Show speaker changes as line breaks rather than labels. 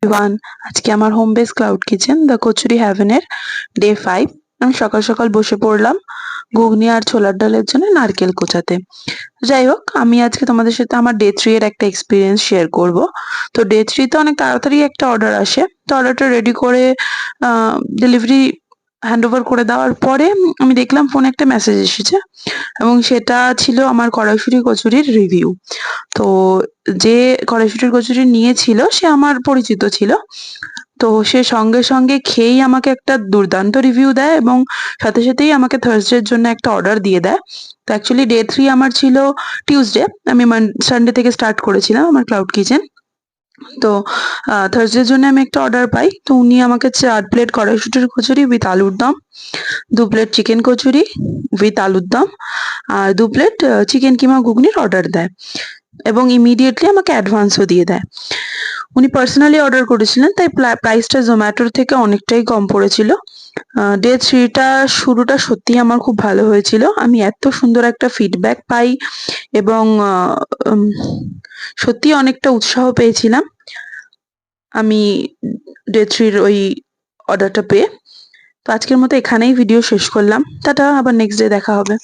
Everyone, আজকে আমার home base cloud kitchen the Kachori হ্যাভেনের ডে 5। আমি সকাল সকাল বসে পড়লাম ঘুগনি আর ছোলার ডালের জন্য নারকেল কোচাতে। যাই হোক, আমি আজকে তোমাদের সাথে আমার ডে 3 এর একটা এক্সপিরিয়েন্স শেয়ার করব। তো ডে 3 তে অনেক তাড়াতাড়ি একটা অর্ডার আসে। তো অর্ডারটা রেডি করে ডেলিভারি হ্যান্ড ওভার করে দেওয়ার পরে আমি দেখলাম ফোনে একটা মেসেজ এসেছে এবং সেটা ছিল আমার কড়াইশুঁটি কচুরির রিভিউ। তো যে কড়াইশুঁটির কচুরি নিয়েছিল সে আমার পরিচিত ছিল। তো সে সঙ্গে সঙ্গে খেয়েই আমাকে একটা দুর্দান্ত রিভিউ দেয় এবং সাথে সাথেই আমাকে থার্সডের জন্য একটা অর্ডার দিয়ে দেয়। তো অ্যাকচুয়ালি ডে 3 আমার ছিল টিউসডে। আমি সানডে থেকে স্টার্ট করেছিলাম আমার ক্লাউড কিচেন। তো থার্সডের জন্য আমি একটা অর্ডার পাই। তো উনি আমাকে 4 প্লেট কড়াইশুঁটির কচুরি উইথ আলুর দম, 2 প্লেট চিকেন কচুরি উইথ আলুর দম আর 2 প্লেট চিকেন কিমা ঘুগনির অর্ডার দেয় এবং ইমিডিয়েটলি আমাকে অ্যাডভান্সও দিয়ে দেয়। উনি পার্সোনালি অর্ডার করেছিলেন, তাই প্রাইসটা জোম্যাটোর থেকে অনেকটাই কম পড়েছিল। ডে 3 টা শুরুটা সত্যিই আমার খুব ভালো হয়েছিল। আমি এত সুন্দর একটা ফিডব্যাক পাই এবং সত্যিই অনেকটা উৎসাহ পেয়েছিলাম আমি ডে 3 র ওই অর্ডারটা পেয়ে। তো আজকের মতো এখানেই ভিডিও শেষ করলাম। টাটা, আবার নেক্সট ডে দেখা হবে।